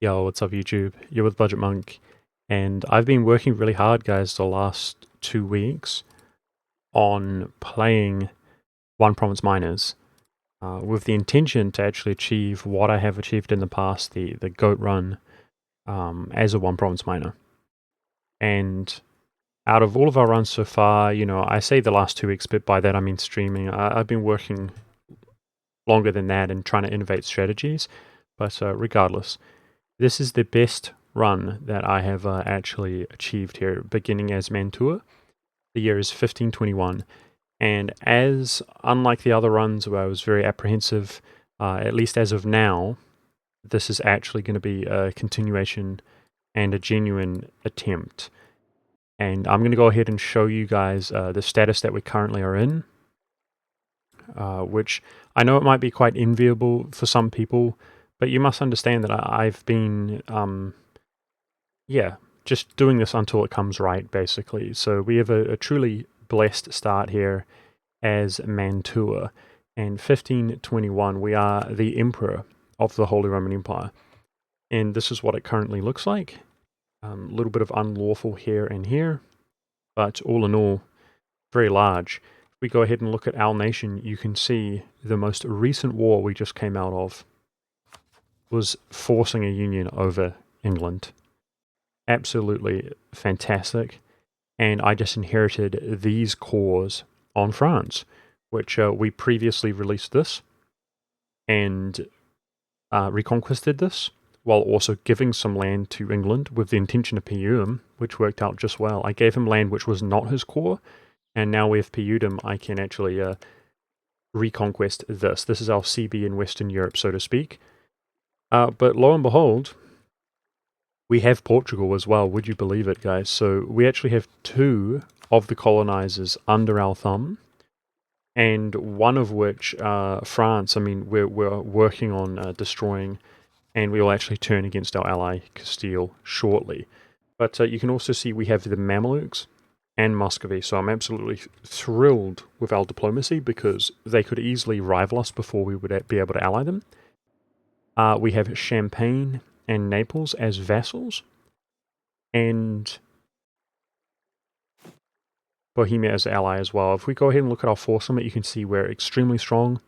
Yo, what's up YouTube? You're with Budget Monk, and I've been working really hard, guys, the last 2 weeks on playing One Province Miners, with the intention to actually achieve what I have achieved in the past, the GOAT run, as a One Province Miner. And out of all of our runs so far, I say the last 2 weeks, but by that I mean streaming. I've been working longer than that and trying to innovate strategies, but regardless. This is the best run that I have actually achieved here, beginning as Mantua. The year is 1521, and as unlike the other runs where I was very apprehensive, at least as of now, this is actually going to be a continuation and a genuine attempt. And I'm going to go ahead and show you guys the status that we currently are in, which I know it might be quite enviable for some people, but you must understand that I've been, just doing this until it comes right, basically. So we have a truly blessed start here as Mantua. And 1521, we are the Emperor of the Holy Roman Empire. And this is what it currently looks like. A little bit of unlawful here and here, but all in all, very large. If we go ahead and look at our nation, you can see the most recent war we just came out of was forcing a union over England. Absolutely fantastic. And I just inherited these cores on France, which we previously released this and reconquisted this, while also giving some land to England with the intention of PU'd him, which worked out just well. I gave him land which was not his core, and now we've PU'd him, I can actually reconquest this. This is our CB in Western Europe, so to speak. But lo and behold, we have Portugal as well. Would you believe it, guys? So we actually have two of the colonizers under our thumb, and one of which, France, I mean, we're working on destroying, and we will actually turn against our ally Castile shortly. But you can also see we have the Mamelukes and Muscovy, so I'm absolutely thrilled with our diplomacy because they could easily rival us before we would be able to ally them. We have Champagne and Naples as vassals, and Bohemia as ally as well. If we go ahead and look at our force limit, you can see we're extremely strong.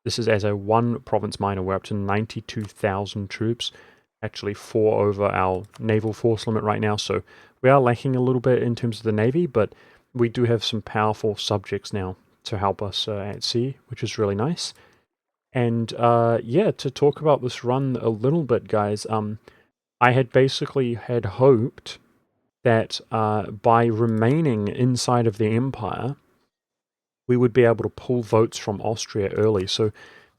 This is as a one province miner, we're up to 92,000 troops, actually 4 over our naval force limit right now, so we are lacking a little bit in terms of the navy, but we do have some powerful subjects now to help us at sea, which is really nice. And to talk about this run a little bit, guys, I had basically had hoped that by remaining inside of the empire, we would be able to pull votes from Austria early. So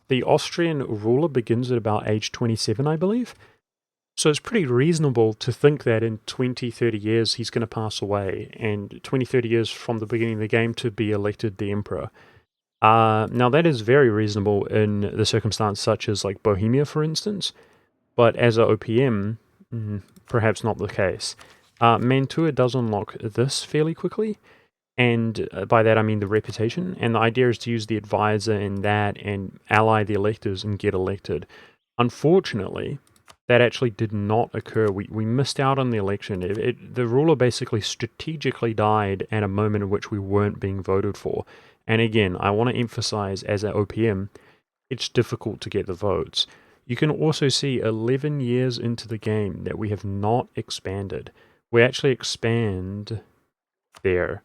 the Austrian ruler begins at about age 27, I believe. So it's pretty reasonable to think that in 20, 30 years he's going to pass away, and 20, 30 years from the beginning of the game to be elected the emperor. Now that is very reasonable in the circumstance such as like Bohemia, for instance, but as a OPM, perhaps not the case. Mantua does unlock this fairly quickly, and by that I mean the reputation, and the idea is to use the advisor in that and ally the electors and get elected. Unfortunately, that actually did not occur. We missed out on the election. The ruler basically strategically died at a moment in which we weren't being voted for. And again, I want to emphasize as an OPM, it's difficult to get the votes. You can also see 11 years into the game that we have not expanded. We actually expand there.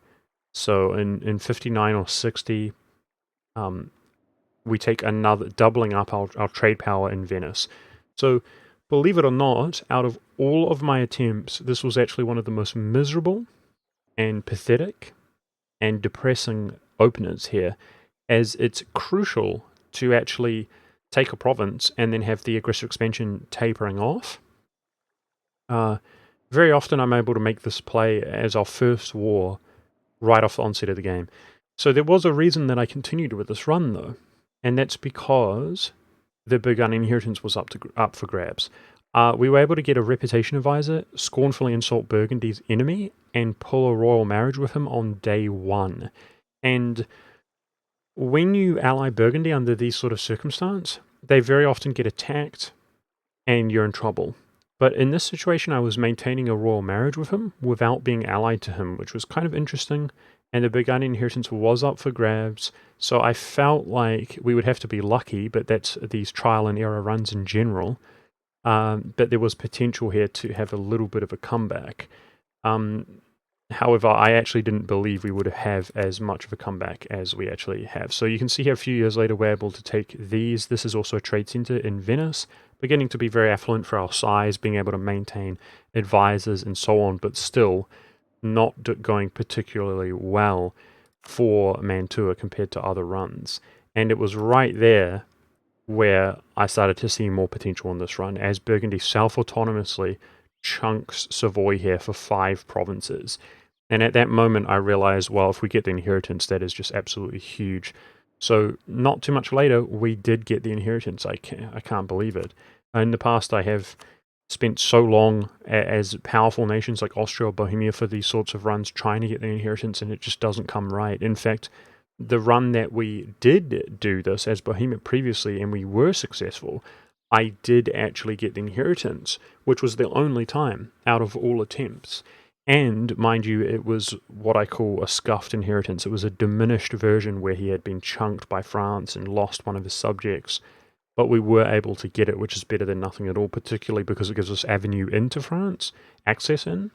So in 59 or 60, we take another, doubling up our trade power in Venice. So believe it or not, out of all of my attempts, this was actually one of the most miserable and pathetic and depressing openers here, as it's crucial to actually take a province and then have the aggressive expansion tapering off. Very often I'm able to make this play as our first war right off the onset of the game. So there was a reason that I continued with this run, though, and that's because the Burgundian inheritance was up for grabs. We were able to get a reputation advisor, scornfully insult Burgundy's enemy, and pull a royal marriage with him on day one. And when you ally Burgundy under these sort of circumstances, they very often get attacked and you're in trouble. But in this situation, I was maintaining a royal marriage with him without being allied to him, which was kind of interesting. And the Burgundian inheritance was up for grabs. So I felt like we would have to be lucky, but that's these trial and error runs in general. But there was potential here to have a little bit of a comeback. However, I actually didn't believe we would have as much of a comeback as we actually have. So you can see here a few years later, we're able to take these. This is also a trade center in Venice, beginning to be very affluent for our size, being able to maintain advisors and so on, but still not going particularly well for Mantua compared to other runs. And it was right there where I started to see more potential in this run, as Burgundy self-autonomously chunks Savoy here for 5 provinces. And at that moment, I realized, well, if we get the inheritance, that is just absolutely huge. So not too much later, we did get the inheritance. I can't believe it. In the past, I have spent so long as powerful nations like Austria or Bohemia for these sorts of runs trying to get the inheritance, and it just doesn't come right. In fact, the run that we did do this as Bohemia previously, and we were successful, I did actually get the inheritance, which was the only time out of all attempts. And, mind you, it was what I call a scuffed inheritance. It was a diminished version where he had been chunked by France and lost one of his subjects. But we were able to get it, which is better than nothing at all, particularly because it gives us avenue into France, access in.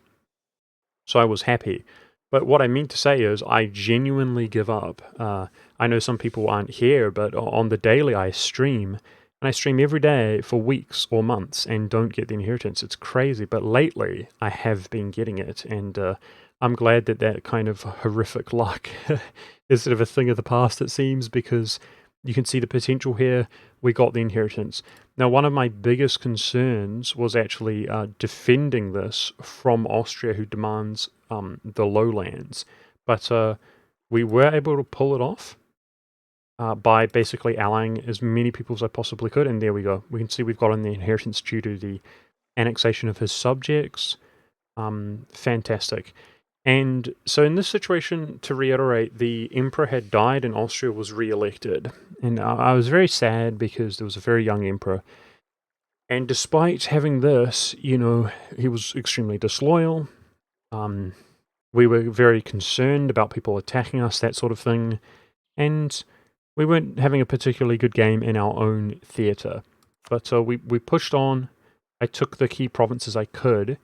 So I was happy. But what I mean to say is I genuinely give up. I know some people aren't here, but on the daily I stream, and I stream every day for weeks or months and don't get the inheritance. It's crazy, but lately I have been getting it, and I'm glad that that kind of horrific luck is sort of a thing of the past, it seems, because you can see the potential here. We got the inheritance. Now, one of my biggest concerns was actually defending this from Austria, who demands the lowlands. But we were able to pull it off by basically allying as many people as I possibly could. And there we go. We can see we've gotten the inheritance due to the annexation of his subjects. Fantastic. And so in this situation, to reiterate, the emperor had died and Austria was re-elected. And I was very sad because there was a very young emperor. And despite having this, you know, he was extremely disloyal. We were very concerned about people attacking us, that sort of thing. And we weren't having a particularly good game in our own theatre. But we pushed on. I took the key provinces I could.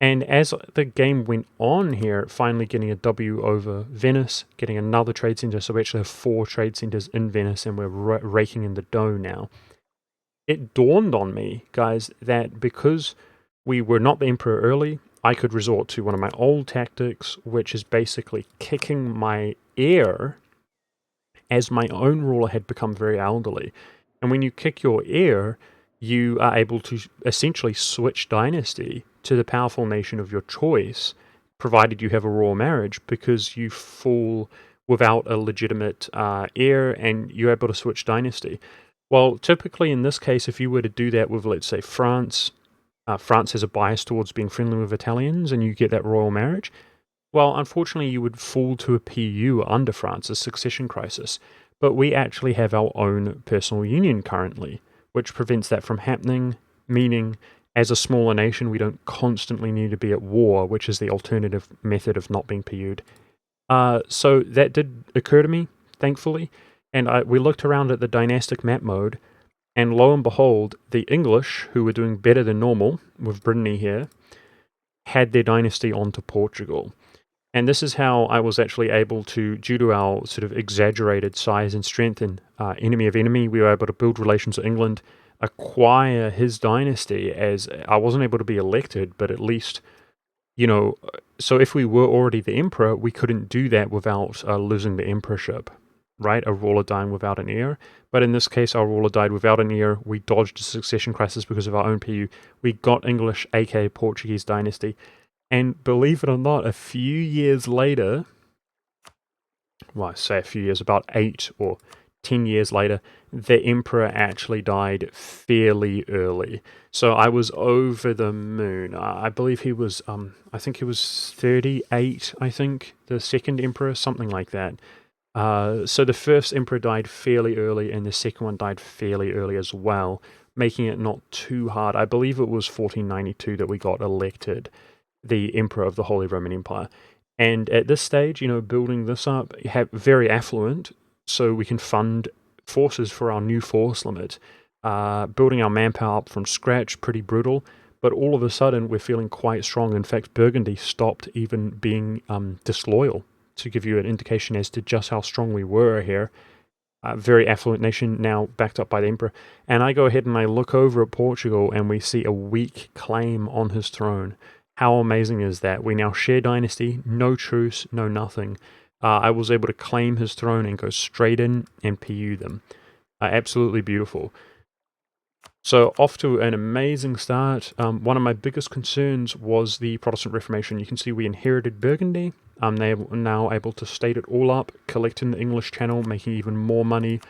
And as the game went on here, finally getting a W over Venice, getting another trade center, so we actually have 4 trade centers in Venice, and we're raking in the dough now. It dawned on me, guys, that because we were not the emperor early, I could resort to one of my old tactics, which is basically kicking my heir, as my own ruler had become very elderly. And when you kick your heir, you are able to essentially switch dynasty to the powerful nation of your choice, provided you have a royal marriage, because you fall without a legitimate heir and you're able to switch dynasty. Well, typically in this case, if you were to do that with, let's say, France, France has a bias towards being friendly with Italians and you get that royal marriage, well, unfortunately, you would fall to a PU under France, a succession crisis. But we actually have our own personal union currently, which prevents that from happening, meaning as a smaller nation, we don't constantly need to be at war, which is the alternative method of not being PU'd. So that did occur to me, thankfully, and we looked around at the dynastic map mode, and lo and behold, the English, who were doing better than normal, with Brittany here, had their dynasty onto Portugal. And this is how I was actually able to, due to our sort of exaggerated size and strength and enemy of enemy, we were able to build relations with England, acquire his dynasty, as I wasn't able to be elected, but at least, you know, so if we were already the emperor, we couldn't do that without losing the emperorship, right? A ruler dying without an heir. But in this case, our ruler died without an heir. We dodged a succession crisis because of our own PU. We got English, aka Portuguese dynasty. And believe it or not, a few years later, well, I say a few years, about 8 or 10 years later, the emperor actually died fairly early. So I was over the moon. I believe he was, I think he was 38, I think, the second emperor, something like that. So the first emperor died fairly early, and the second one died fairly early as well. making it not too hard. I believe it was 1492 that we got elected the Emperor of the Holy Roman Empire. And at this stage, building this up, very affluent, so we can fund forces for our new force limit. Building our manpower up from scratch, pretty brutal. But all of a sudden, we're feeling quite strong. In fact, Burgundy stopped even being disloyal, to give you an indication as to just how strong we were here. Very affluent nation, now backed up by the emperor. And I go ahead and I look over at Portugal, and we see a weak claim on his throne. How amazing is that? We now share dynasty, no truce, no nothing. I was able to claim his throne and go straight in and PU them. Absolutely beautiful. So off to an amazing start. One of my biggest concerns was the Protestant Reformation. You can see we inherited Burgundy. They are now able to state it all up, collecting the English Channel, making even more money,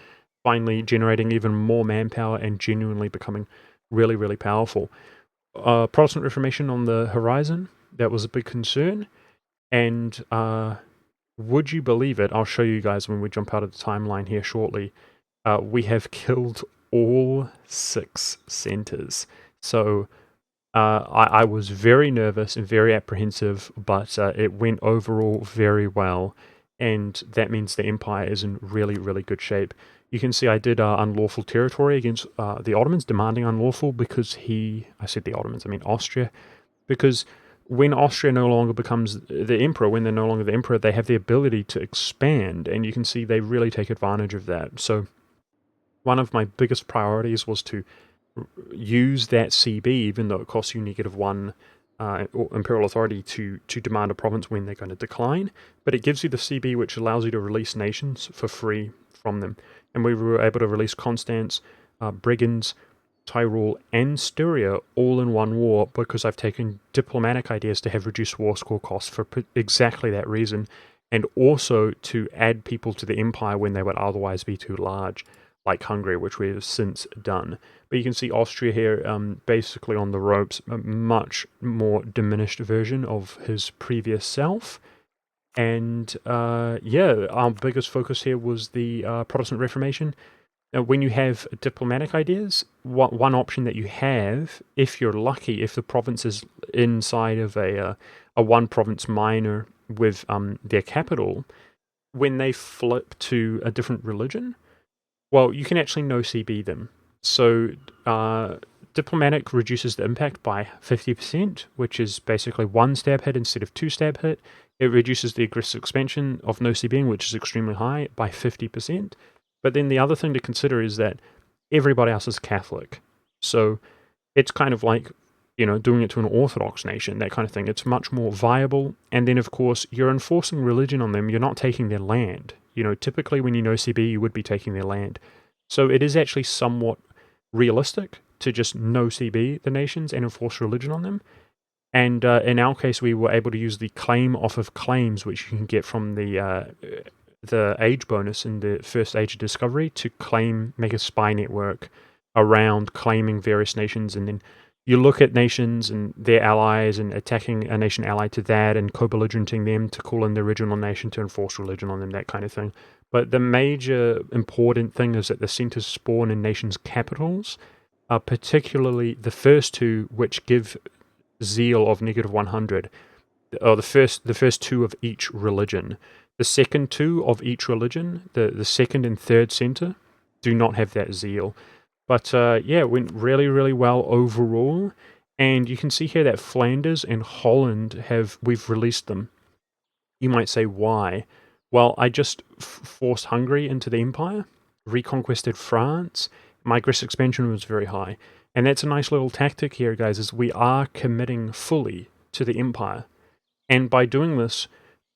finally generating even more manpower, and genuinely becoming really, really powerful. Protestant Reformation on the horizon, that was a big concern. And would you believe it? I'll show you guys when we jump out of the timeline here shortly. We have killed all 6 centers. So I was very nervous and very apprehensive, but it went overall very well. And that means the empire is in really, really good shape. You can see I did unlawful territory against the Ottomans, demanding unlawful because I said the Ottomans, I mean Austria, because when Austria no longer becomes the emperor, when they're no longer the emperor, they have the ability to expand, and you can see they really take advantage of that. So one of my biggest priorities was to use that CB, even though it costs you -1 imperial authority to demand a province when they're going to decline, but it gives you the CB, which allows you to release nations for free from them. And we were able to release Constance, Brigands, Tyrol, and Styria all in one war, because I've taken diplomatic ideas to have reduced war score costs for exactly that reason, and also to add people to the empire when they would otherwise be too large, like Hungary, which we have since done. But you can see Austria here, basically on the ropes, a much more diminished version of his previous self. And yeah, our biggest focus here was the Protestant Reformation. Now, when you have diplomatic ideas, one option that you have, if you're lucky, if the province is inside of a one province minor with their capital, when they flip to a different religion, well, you can actually no CB them. So diplomatic reduces the impact by 50%, which is basically 1 stab hit instead of 2 stab hit. It reduces the aggressive expansion of no CBing, which is extremely high, by 50%. But then the other thing to consider is that everybody else is Catholic. So it's kind of like, doing it to an Orthodox nation, that kind of thing. It's much more viable. And then, of course, you're enforcing religion on them. You're not taking their land. Typically when you know CB, you would be taking their land. So it is actually somewhat realistic to just no CB the nations and enforce religion on them. And in our case, we were able to use the claim off of claims, which you can get from the age bonus in the first age of discovery, to make a spy network around claiming various nations. And then you look at nations and their allies and attacking a nation allied to that and co-belligerenting them to call in the original nation to enforce religion on them, that kind of thing. But the major important thing is that the centers spawn in nations' capitals, particularly the first 2, which give zeal of -100, or the first 2 of each religion. The second 2 of each religion, the second and third center, do not have that zeal. But yeah, it went really, really well overall. And you can see here that Flanders and Holland we've released them. You might say, why? Well, I just forced Hungary into the empire, reconquested France. My aggressive expansion was very high. And that's a nice little tactic here, guys, is we are committing fully to the empire. And by doing this,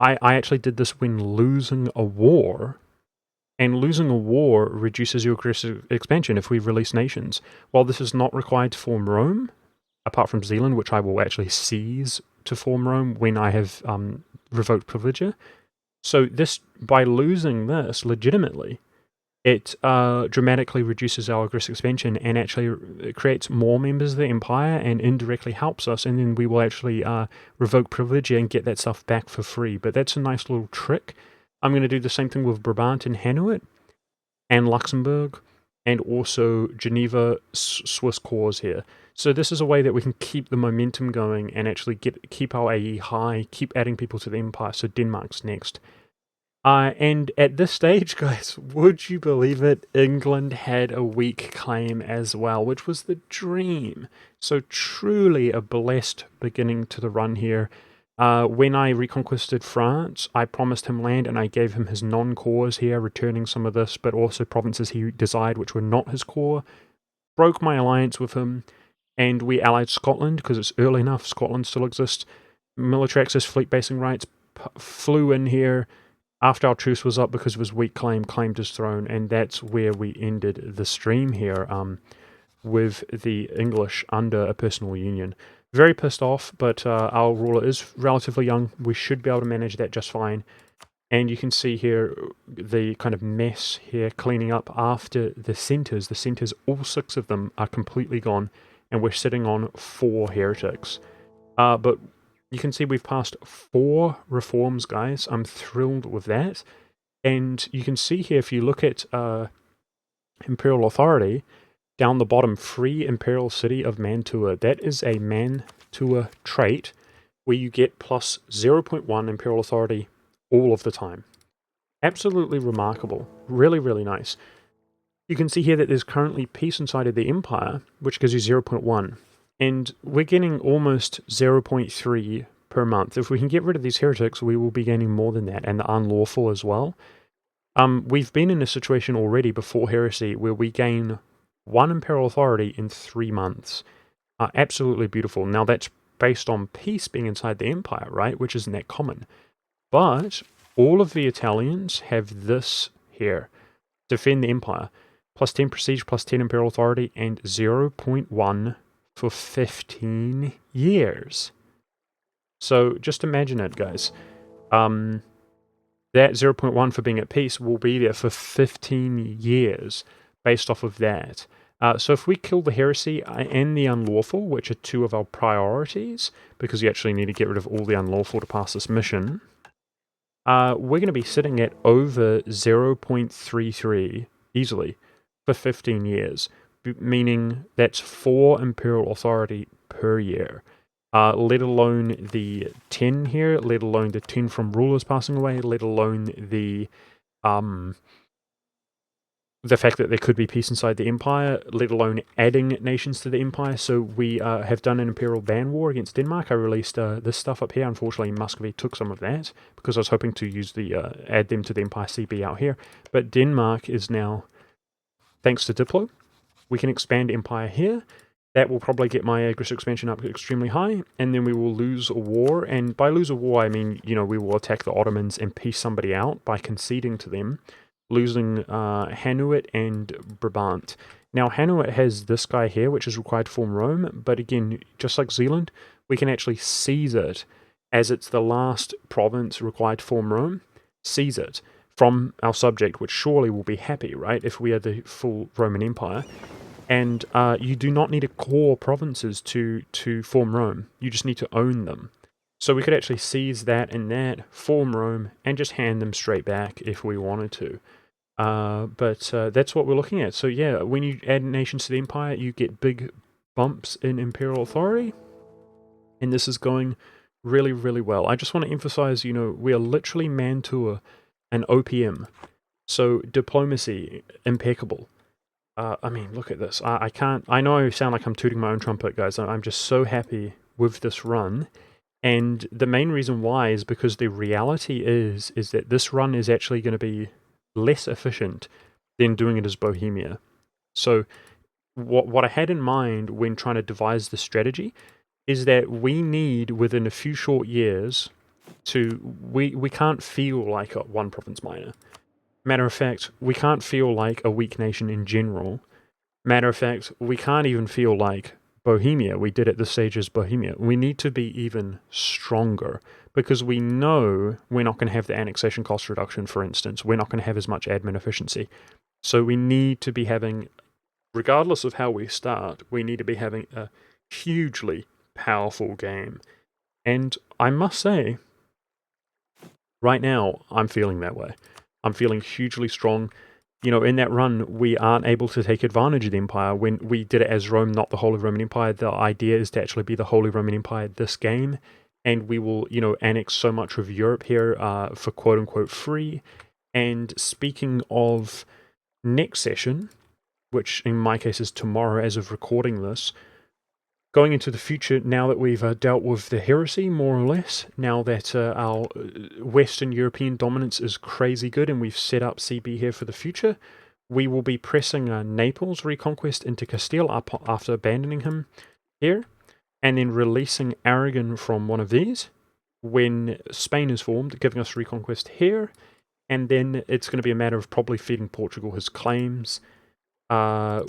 I actually did this when losing a war. And losing a war reduces your aggressive expansion if we release nations. While this is not required to form Rome, apart from Zealand, which I will actually seize to form Rome when I have revoked privilegia. So by losing this legitimately, it dramatically reduces our aggressive expansion and actually creates more members of the empire and indirectly helps us, and then we will actually revoke privilegia and get that stuff back for free. But that's a nice little trick. I'm going to do the same thing with Brabant and Hainaut and Luxembourg and also Geneva Swiss cores here. So this is a way that we can keep the momentum going and actually keep our AE high, keep adding people to the empire. So Denmark's next. And at this stage, guys, would you believe it? England had a weak claim as well, which was the dream. So truly a blessed beginning to the run here. When I reconquisted France, I promised him land and I gave him his non-cores here, returning some of this, but also provinces he desired which were not his core. Broke my alliance with him, and we allied Scotland because it's early enough. Scotland still exists. Military access, fleet basing rights, flew in here after our truce was up because of his weak claim, claimed his throne, and that's where we ended the stream here with the English under a personal union. Very pissed off, but our ruler is relatively young. We should be able to manage that just fine. And you can see here the kind of mess here cleaning up after the centres. The centres, all 6 of them are completely gone, and we're sitting on 4 heretics. But you can see we've passed 4 reforms, guys. I'm thrilled with that. And you can see here, if you look at Imperial Authority, down the bottom, Free Imperial City of Mantua. That is a Mantua trait where you get plus 0.1 Imperial Authority all of the time. Absolutely remarkable. Really, really nice. You can see here that there's currently peace inside of the Empire, which gives you 0.1. And we're getting almost 0.3 per month. If we can get rid of these heretics, we will be gaining more than that, and the unlawful as well. We've been in a situation already before heresy where we gain 1 Imperial Authority in 3 months. Absolutely beautiful. Now that's based on peace being inside the Empire, right? Which isn't that common. But all of the Italians have this here. Defend the Empire. Plus 10 prestige, plus 10 Imperial Authority, and 0.1 for 15 years. So just imagine it, guys. That 0.1 for being at peace will be there for 15 years based off of that. So if we kill the heresy and the unlawful, which are 2 of our priorities, because you actually need to get rid of all the unlawful to pass this mission, we're going to be sitting at over 0.33 easily for 15 years, meaning that's 4 Imperial Authority per year. Let alone the 10 here, let alone the 10 from rulers passing away, let alone the fact that there could be peace inside the Empire, let alone adding nations to the Empire. So we have done an Imperial Ban War against Denmark. I released this stuff up here. Unfortunately, Muscovy took some of that because I was hoping to use add them to the Empire CB out here. But Denmark is now, thanks to Diplo, we can expand Empire here. That will probably get my aggressive expansion up extremely high, and then we will lose a war. And by lose a war, I mean, we will attack the Ottomans and piece somebody out by conceding to them, losing Hanuit and Brabant. Now, Hanuit has this guy here, which is required to form Rome, but again, just like Zealand, we can actually seize it as it's the last province required to form Rome, seize it from our subject, which surely will be happy, right, if we are the full Roman Empire. And you do not need to core provinces to form Rome. You just need to own them. So we could actually seize that and that, form Rome, and just hand them straight back if we wanted to. But that's what we're looking at. So yeah, when you add nations to the Empire, you get big bumps in Imperial Authority. And this is going really, really well. I just want to emphasize, we are literally Mantua and OPM. So diplomacy, impeccable. I mean, look at this. I know I sound like I'm tooting my own trumpet, guys. I'm just so happy with this run. And the main reason why is because the reality is that this run is actually going to be less efficient than doing it as Bohemia. So what I had in mind when trying to devise the strategy is that we need, within a few short years, we can't feel like a one province minor. Matter of fact, we can't feel like a weak nation in general. Matter of fact, we can't even feel like Bohemia. We did at this stage as Bohemia. We need to be even stronger because we know we're not going to have the annexation cost reduction, for instance. We're not going to have as much admin efficiency. So we need to be having, regardless of how we start, we need to be having a hugely powerful game. And I must say, right now, I'm feeling that way. I'm feeling hugely strong. you know, in that run, we aren't able to take advantage of the Empire. When we did it as Rome, not the Holy Roman Empire, the idea is to actually be the Holy Roman Empire this game, and we will, you know, annex so much of Europe here for quote-unquote free. And speaking of next session, which in my case is tomorrow as of recording this, going into the future, now that we've dealt with the heresy, more or less, now that our Western European dominance is crazy good and we've set up CB here for the future, we will be pressing Naples' reconquest into Castile up after abandoning him here, and then releasing Aragon from one of these when Spain is formed, giving us reconquest here, and then it's going to be a matter of probably feeding Portugal his claims,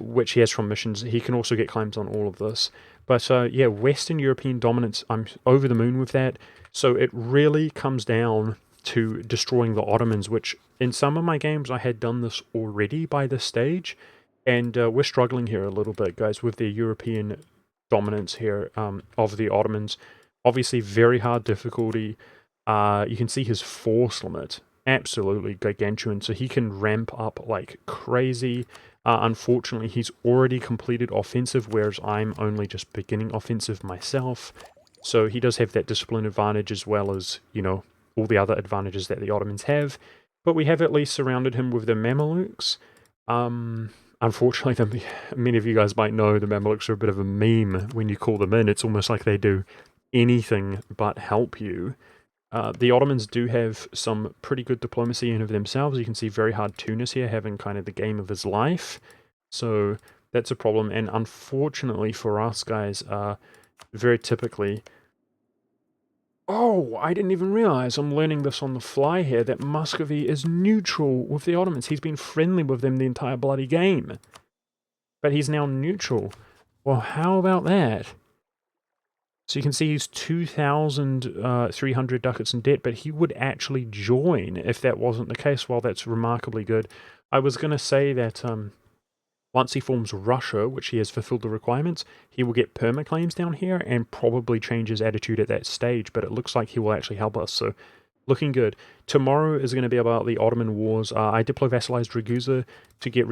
which he has from missions. He can also get claims on all of this. But yeah, Western European dominance, I'm over the moon with that. So it really comes down to destroying the Ottomans, which in some of my games I had done this already by this stage. And we're struggling here a little bit, guys, with the European dominance here of the Ottomans. Obviously, very hard difficulty. You can see his force limit. Absolutely gargantuan. So he can ramp up like crazy. Unfortunately, he's already completed offensive, whereas I'm only just beginning offensive myself. So he does have that discipline advantage as well as, you know, all the other advantages that the Ottomans have. But we have at least surrounded him with the Mamelukes. Unfortunately, many of you guys might know the Mamelukes are a bit of a meme when you call them in. It's almost like they do anything but help you. The Ottomans do have some pretty good diplomacy in of themselves. You can see very hard Tunis here having kind of the game of his life. So that's a problem. And unfortunately for us guys, very typically... Oh, I didn't even realize, I'm learning this on the fly here, that Muscovy is neutral with the Ottomans. He's been friendly with them the entire bloody game. But he's now neutral. Well, how about that? So you can see he's 2,300 ducats in debt, but he would actually join if that wasn't the case. Well, that's remarkably good. I was going to say that once he forms Russia, which he has fulfilled the requirements, he will get permaclaims down here and probably change his attitude at that stage, but it looks like he will actually help us, so looking good. Tomorrow is going to be about the Ottoman Wars. I diplo-vassalized Ragusa to get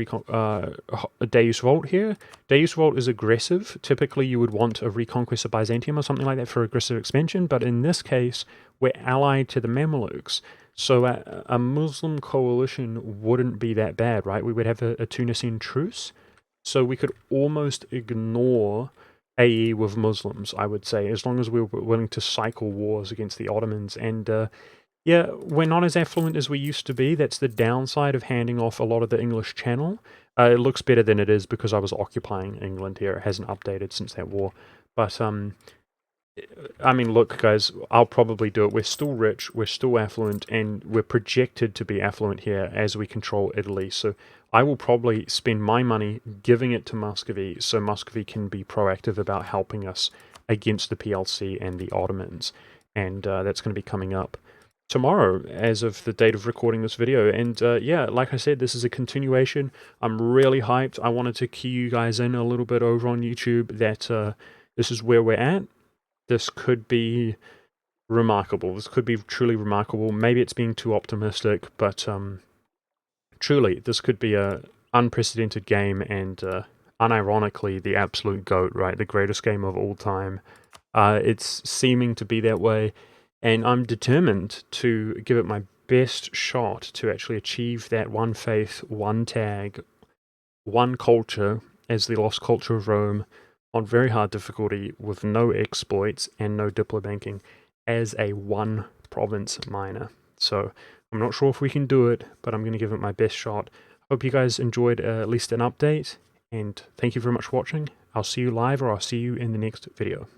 Deus Vult here. Deus Vult is aggressive. Typically, you would want a reconquest of Byzantium or something like that for aggressive expansion, but in this case, we're allied to the Mamelukes. So a Muslim coalition wouldn't be that bad, right? We would have a Tunisian truce, so we could almost ignore AE with Muslims, I would say, as long as we were willing to cycle wars against the Ottomans. And yeah, we're not as affluent as we used to be. That's the downside of handing off a lot of the English Channel. It looks better than it is because I was occupying England here. It hasn't updated since that war. But, I mean, look, guys, I'll probably do it. We're still rich, we're still affluent, and we're projected to be affluent here as we control Italy. So I will probably spend my money giving it to Muscovy so Muscovy can be proactive about helping us against the PLC and the Ottomans. And that's going to be coming up tomorrow as of the date of recording this video. And yeah, like I said, this is a continuation. I'm really hyped. I wanted to key you guys in a little bit over on YouTube that this is where we're at. This could be remarkable. This could be truly remarkable. Maybe it's being too optimistic, but truly, this could be a unprecedented game and unironically the absolute GOAT, right? The greatest game of all time. It's seeming to be that way, and I'm determined to give it my best shot to actually achieve that one faith, one tag, one culture as the lost culture of Rome on very hard difficulty with no exploits and no diplobanking as a one province miner. So I'm not sure if we can do it, but I'm going to give it my best shot. Hope you guys enjoyed at least an update, and thank you very much for watching. I'll see you live or I'll see you in the next video.